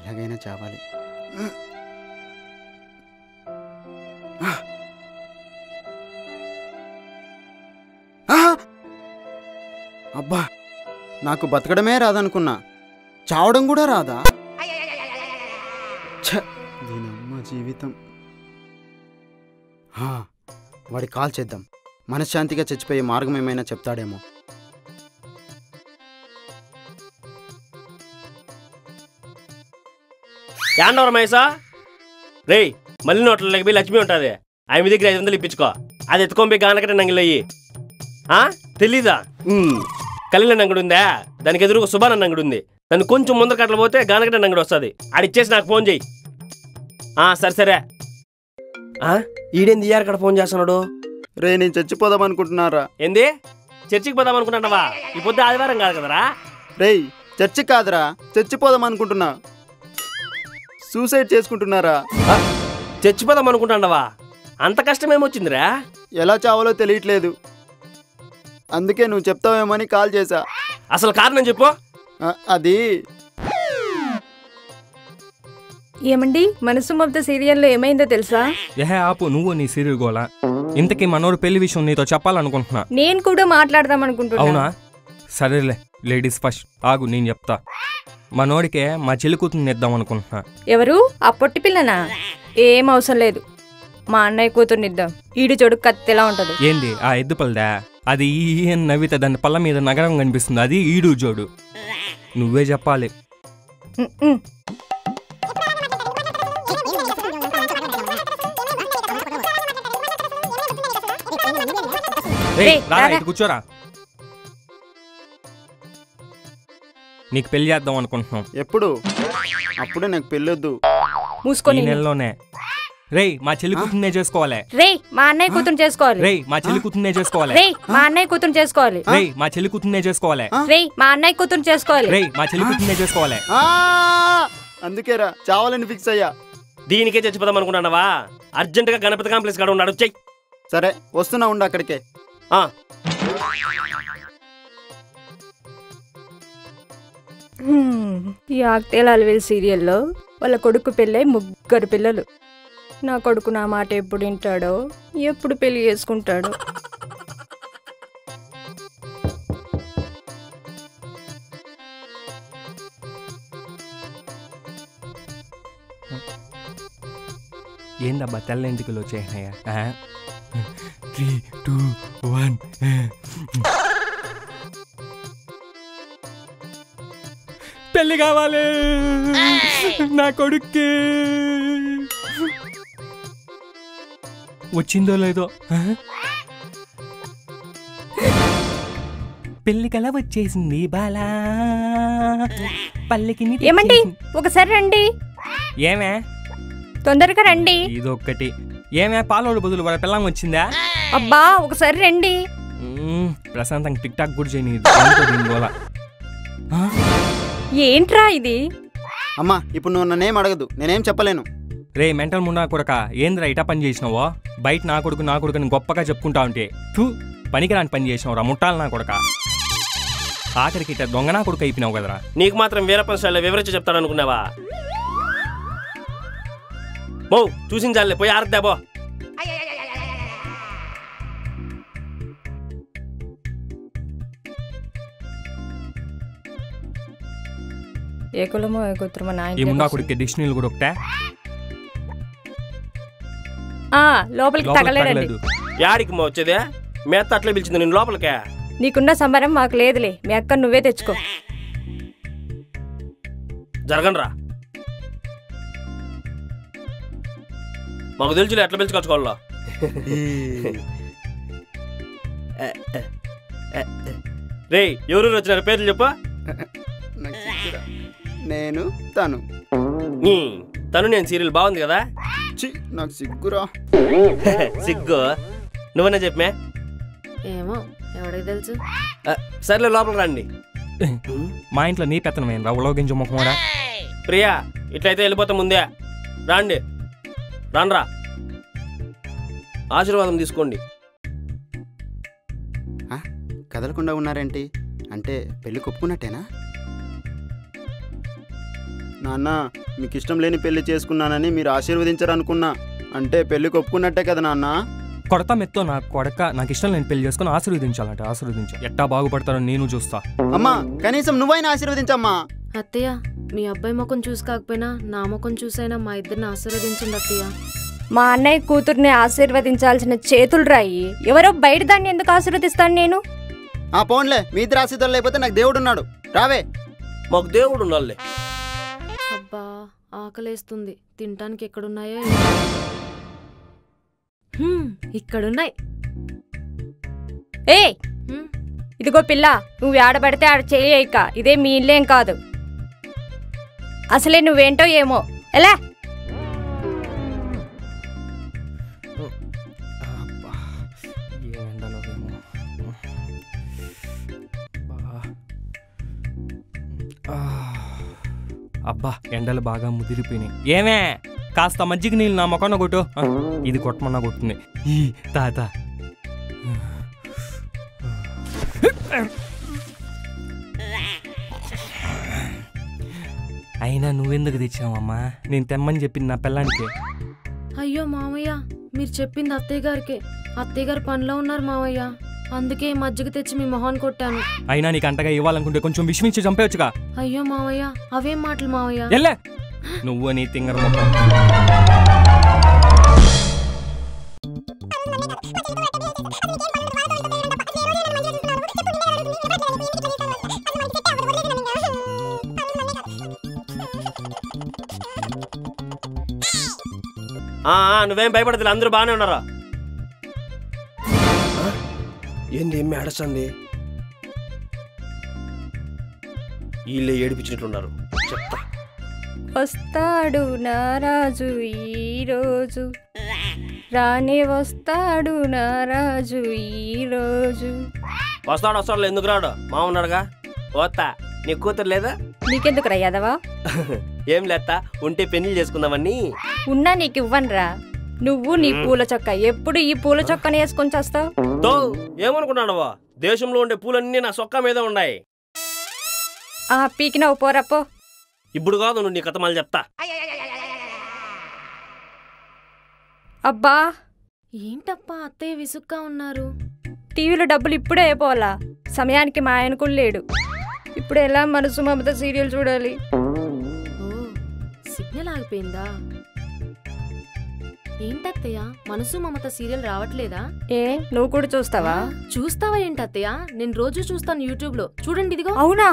ఎలాగైనా చావాలి. అబ్బా, నాకు బతకడమే రాదనుకున్నా, చావడం కూడా రాదా? దీనమ్మ జీవితం. వాడి కాల్ చేద్దాం, మనశ్శాంతిగా చచ్చిపోయే మార్గం ఏమైనా చెప్తాడేమో. యాండవరం మహేశా, రే మళ్ళీ నోట్లకి పోయి లక్ష్మి ఉంటుంది, ఆమె దగ్గర 500 ఇప్పించుకో. అది ఎత్తుకొని పోయి గానకట్ట నంగిలయ్యి. తెలీదా? కలిగిన నంగుడు ఉందా, దానికి ఎదురుగా సుబాన నంగుడు ఉంది. దాన్ని కొంచెం ముందర కట్టలు పోతే గానకట్ట నంగుడు వస్తుంది. ఆడిచ్చేసి నాకు ఫోన్ చెయ్యి. సరే సరే. ఈడేంది ఇయ్యారు కడ ఫోన్ చేస్తున్నాడు? రే, నేను చచ్చిపోదాం అనుకుంటున్నారా? ఏంది చర్చికి పోదాం అనుకుంటున్నావా? ఈ పొద్దు ఆదివారం కాదు కదరా? రేయ్, చర్చి కాదురా, చచ్చిపోదాం అనుకుంటున్నా. సూసైడ్ చేసుకుంటున్నారా? చచ్చిపోదాం అనుకుంటున్నావా? అంత కష్టం ఏమొచ్చిందిరా? ఎలా చావాలో తెలియట్లేదు, అందుకే నువ్వు చెప్తావేమని కాల్ చేశా. అసలు కారణం చెప్పు. అది ఏమండి, మనసు మమత సీరియల్లో ఏమైందో తెలుసా? ఆపు నువ్వు నీ సీరియల్ గోలా. ఇంతకీ మనోడు పెళ్లి విషయం నీతో చెప్పాలనుకుంటున్నా. నేను కూడా మాట్లాడదాం అనుకుంటున్నా. అవునా? సరేలే, లేడీస్ ఫస్ట్. ఆగు, నేను చెప్తా. మనోడికే మా చెల్లి కూతుర్ని ఇద్దాం అనుకుంటున్నా. ఎవరు? ఆ పొట్టి పిల్లనా? ఏం అవసరం లేదు, మా అన్నయ్య కూతుర్ని ఇద్దాం. ఈడు చూడు కత్తిలా ఉంటది. ఏంది ఆ ఎద్దు పల్లదా? అది ఈ నవ్వితే దాని పళ్ళ మీద నగరం కనిపిస్తుంది, అది ఈడు జోడు. నువ్వే చెప్పాలి. కూర్చోరా, నీకు పెళ్లి చేద్దాం అనుకుంటున్నాం. ఎప్పుడు? అప్పుడు నాకు పెళ్ళొద్దు. మూసుకొని నెలలోనే. రేయ్, మా చెల్లి కూతుర్నే చేసుకోవాలి. రేయ్, మా అన్నయ్య కూతురు చేసుకోవాలి. రేయ్, మా చెల్లి కూతుర్నే చేసుకోవాలి. రేయ్, మా అన్నయ్య కూతురు చేసుకోవాలి. రేయ్, మా చెల్లి కూతుర్నే చేసుకోవాలి. రేయ్, మా అన్నయ్య కూతురు చేసుకోవాలి. రేయ్, మా చెల్లి కూతుర్నే చేసుకోవాలి. అందుకేరా చావాలని ఫిక్స్ అయ్యా. దీనికే చచ్చిపోదాం అనుకున్నావా? అర్జెంటుగా గణపతి కాంప్లెక్స్ కాడ ఉన్నాడు, వచ్చేయ్. సరే, వస్తున్నా, ఉండు అక్కడికే. ఈ ఆక్తేల అలవేల్ సీరియల్లో వాళ్ళ కొడుకు పెళ్ళై 3 పిల్లలు. నా కొడుకు నా మాట ఎప్పుడు వింటాడో, ఎప్పుడు పెళ్లి చేసుకుంటాడో. ఏందబ్బా తెల్ల ఇంటికలు వచ్చేసినాయా? 3, 2, 1. పెళ్లి కావాలి నా కొడుక్కి. వచ్చిందో లేదో, పెళ్లి కల వచ్చేసింది బాలా. పల్లెకి ఏమండి, ఒకసారి రండి. ఏమే? తొందరగా రండి. ఇదొక్కటి. ఏమే, పాలోడు బదులు వాళ్ళ పిల్లం వచ్చిందా? అబ్బా, ఒకసారి రండి. ప్రశాంతంగా టిక్ టాక్ కూడా చేయని. ఏంట్రా ఇది? అమ్మా, ఇప్పుడు నువ్వు నన్నేం అడగదు, నేనేం చెప్పలేను. రే మెంటల్ ముండా కొడక, ఏంద్రా ఇటా పని చేసినావో? బయట నా కొడుకుని గొప్పగా చెప్పుకుంటా ఉంటే పనికిరాని పని చేసినావురా ముట్టాలి నా కొడక. ఆఖరికి ఇట దొంగ నా కొడుకు అయిపోయినావు కదరా. నీకు మాత్రం వీరప్పన్ స్టైల్లో వివరించి చెప్తాడనుకున్నావా? మో చూసిన చాలే, పోయి ఆరద్దాబో. ఏ కులమో ఏ గోత్రమో నా ఈ ముండా కొడుకు డిక్షనరీలు కూడా ఒకటే. లోపలికి తగలేడండి. యాడికి మా వచ్చేదే? మీ అత్త అట్లే పిలిచింది నేను లోపలికే. నీకున్న సంబరం మాకు లేదులే, మీ అక్క నువ్వే తెచ్చుకో. జరగనరా, మాకు తెలుసులే ఎట్లా పిలుచుకొచ్చుకోవాలో. రే, ఎవరు వచ్చినారు పేర్లు చెప్పు. నేను తను. తను నేను సీరియల్ బాగుంది కదా? నాకు సిగ్గురా. సిగ్గు నువ్వనే చెప్పమే. ఏమో ఎవడికి తెలుసు. సర్లే లోపలికి రండి. మా ఇంట్లో నీ పెత్తనమేం రా ఉలవగించు ముఖమోడా. ప్రియా, ఇట్లయితే వెళ్ళిపోతా ముందే. రాండి, రాన్రా. ఆశీర్వాదం తీసుకోండి. కదలకుండా ఉన్నారేంటి? అంటే పెళ్లి కొప్పుకున్నట్టేనా? నాన్న మీకు ఇష్టం లేని పెళ్లి చేసుకున్నానని మీరు ఆశీర్వదించారనుకున్నా. అంటే పెళ్లికి ఒప్పుకున్నట్టే కదా నాన్న. కొడతా మెత్తో నా కొడక నాకు ఇష్టం లేని పెళ్లి చేసుకుని ఆశీర్వదించాలంటే ఆశీర్వదించాలి. ఎట్టా బాగుపడతారో నేను చూస్తా. అమ్మా కనీసం నువ్వైనా ఆశీర్వదించమ్మా. అత్తయ్య మీ అబ్బాయి ముఖం చూసి కాకపోయినా నా ముఖం చూసైనా మా ఇద్దరిని ఆశీర్వదించండి అత్తయ్య. మా అన్నయ్య కూతుర్ని ఆశీర్వదించాల్సిన చేతులు రాయి, ఎవరో బయట దాన్ని ఎందుకు ఆశీర్వదిస్తాను నేను? ఆ పోన్లే, మీ ఇద్దరు ఆశీర్వాదాలు లేకపోతే నాకు దేవుడు ఉన్నాడు. రావే. మాకు దేవుడు ఉన్నాళ్ళే. అబ్బా ఆకలేస్తుంది, తినటానికి ఎక్కడున్నాయో. ఇక్కడున్నాయి. ఏ ఇదిగో పిల్ల, నువ్వు ఆడబడితే ఆడ చేయక, ఇదే మీ ఇల్లేం కాదు. అసలే నువ్వేంటో ఏమో. ఎలా అబ్బా ఎండలు బాగా ముదిరిపోయినాయి. ఏమే కాస్త మజ్జిగ నీళ్ళు నా మొక్కన కొట్టు. ఇది కొట్టమన్నా కొట్టుంది ఈ తాత. అయినా నువ్వెందుకు తెచ్చావమ్మా? నేను తెమ్మని చెప్పింది నా పిల్లానికి. అయ్యో మామయ్య, మీరు చెప్పింది అత్తయ్య గారికి. అత్తయ్య గారు పనిలో ఉన్నారు మామయ్య, అందుకే మజ్జిగ తెచ్చి మీ మొహాన్ని కొట్టాను. అయినా నీకు అంటగా ఇవ్వాలనుకుంటే కొంచెం విషమించి చంపేయచ్చుగా. అయ్యో మావయ్య, అవేం మాటలు మావయ్య. ఎల్లే నువ్వు నీ తింగర మొక్క. నువ్వేం భయపడదు, అందరూ బాగానే ఉన్నారా? ఏంది ఏం ఏడచంది? వీళ్ళే ఏడిపించినట్లున్నారు. చెప్తా. వస్తాడు నారాజు ఈరోజు, రానే వస్తాడు నారాజు ఈరోజు. వస్తాడు ఎందుకు రాడు? మా ఉన్నాడుగా. పోతా. నీ కూతురు లేదా? నీకెందుకు రయ్యాదవా? ఏం లేత్తా, ఉంటే పెళ్లి చేసుకుందామని. ఉన్నా నీకు ఇవ్వనురా. నువ్వు నీ పూల చొక్క ఎప్పుడు ఈ పూల చొక్కని వేసుకొని చేస్తావు. ఏమనుకున్నాడవా? దేశంలో ఉండే పూలన్నీ నా సొక్క మీద ఉన్నాయి. పీకినవు పోరాపో. ఇప్పుడు కాదు, నువ్వు నీ కథమాలు చెప్తా. అబ్బా ఏంటప్పా అత్తయ్య విసుగ్గా ఉన్నారు? టీవీలో డబ్బులు ఇప్పుడే అయిపోవాలా, సమయానికి మా ఆయన కూడా లేడు. ఇప్పుడు ఎలా మనసు మమత సీరియల్ చూడాలి? ఓ సిగ్నల్ ఆగిపోయిందా? ఏంటత్తయ్య మనసు మమత సీరియల్ రావట్లేదా? ఏ నువ్వు కూడా చూస్తావా? చూస్తావా ఏంటత్తయ్య? నేను రోజు చూస్తాను యూట్యూబ్ లో. చూడండి ఇదిగో. అవునా?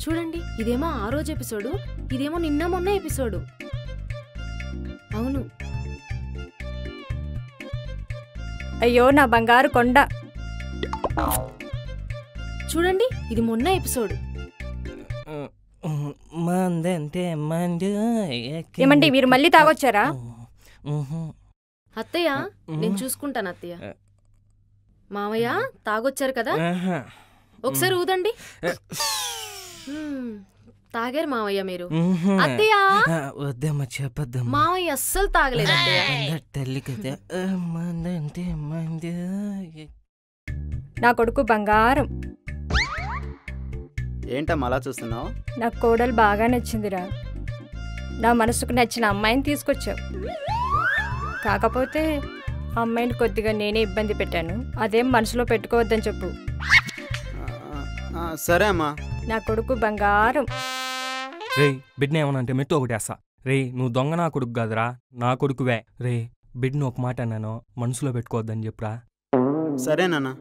చూడండి, ఇదేమో ఆ రోజు ఎపిసోడు, ఇదేమో నిన్న మొన్న ఎపిసోడు. అవును. అయ్యో నా బంగారు కొండ. చూడండి, ఇది మొన్న ఎపిసోడు. ఏమండి మీరు మళ్ళీ తాగొచ్చారా? అత్తయ్య నేను చూసుకుంటాను అత్తయ్య. మామయ్య తాగొచ్చారు కదా, ఒకసారి ఊదండి. తాగారు మావయ్య మీరు. అత్తయ్య వద్దమ్మా చెప్పద్దమ్మా. మావయ్య అస్సలు తాగలేదు అత్తయ్య. తల్లి కదా. నా కొడుకు బంగారం. ఏంటమ్మా అలా చూస్తున్నావు? నా కోడలు బాగా నచ్చిందిరా. నా మనసుకు నచ్చిన అమ్మాయిని తీసుకొచ్చావు. కాకపోతే అమ్మాయిని కొద్దిగా నేనే ఇబ్బంది పెట్టాను. అదేం మనసులో పెట్టుకోవద్దని చెప్పు. సరే అమ్మా. నా కొడుకు బంగారం. రే బిడ్డ ఏమన్నా అంటే మెట్టు ఒకటేస్తా. రే నువ్వు దొంగ నా కొడుకు కాదురా, నా కొడుకువే. రే బిడ్డను ఒక మాట అన్నాను, మనసులో పెట్టుకోవద్దని చెప్పురా. సరేనా?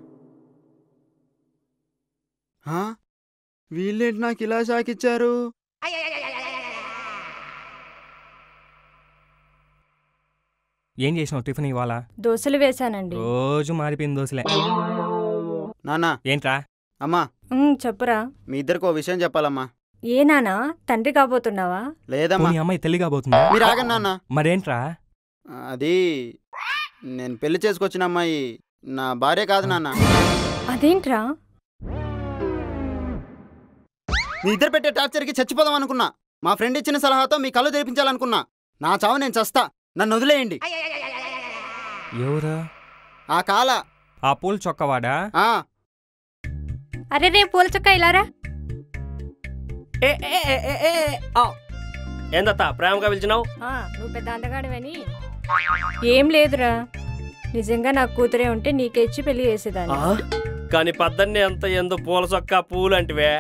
వీళ్ళేంటి నాకు ఇలా షాకిచ్చారు? ఏం చేసినావు టిఫిన్ ఇవాళ? దోశలు వేశానండి. రోజు మారిపోయింది దోశలే. నానా. ఏంట్రా? అమ్మా చెప్పురా. మీ ఇద్దరికి ఓ విషయం చెప్పాలమ్మా. ఏ నానా, తండ్రి కాబోతున్నావా? లేదమ్మా. నీ అమ్మాయి తల్లి కాబోతుందా? మీరు ఆగండి నాన్న. మరేంట్రా? అది నేను పెళ్లి చేసుకొచ్చిన అమ్మాయి నా భార్య కాదు నాన్న. అదేంట్రా? మీ ఇద్దరు పెట్టే టార్చర్కి చచ్చిపోదాం అనుకున్నా. మా ఫ్రెండ్ ఇచ్చిన సలహాతో మీ కళ్ళు తెరిపించాలనుకున్నా. నా చావు నేను చస్తా, నన్ను వదిలేయండి. ఎవరా? ఆ కాల. ఆ పూల చొక్కవాడా? అరే రే పూల చొక్క ఇలారా. ఏ ఏ ఏ ఏ ఏ ఆ. ఏందత్తా ప్రేమగా పిలిచినావు? నువ్వు పెద్ద అందగాడివని. ఏం లేదురా, నిజంగా నాకు కూతురే ఉంటే నీకే ఇచ్చి పెళ్లి చేసేదాన్ని. కానీ పద్దన్నే అంత ఎందు పూల సొక్క పూలు అంటివే.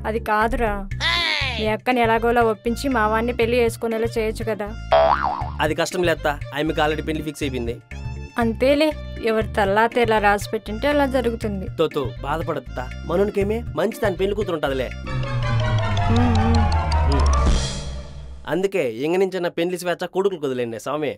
అది కాదురా, మీ అక్కని ఎలాగోలా ఒప్పించి మా వాడిని పెళ్లి చేసుకునేలా చేయొచ్చు కదా. అది కష్టం లేత్తా, ఆమెకి ఆల్రెడీ పెళ్లి ఫిక్స్ అయిపోయింది. అంతేలే, ఎవరి తల్లాత ఎలా రాసి పెట్టింటే అలా జరుగుతుంది. తోతో బాధపడద్దా, మనోనికేమే మంచి దాని పెళ్లి కూతురు ఉంటుందిలే. అందుకే ఇంగ నుంచి నా పెళ్లి స్వేచ్ఛ కొడుకులు కుదిలేండి స్వామి.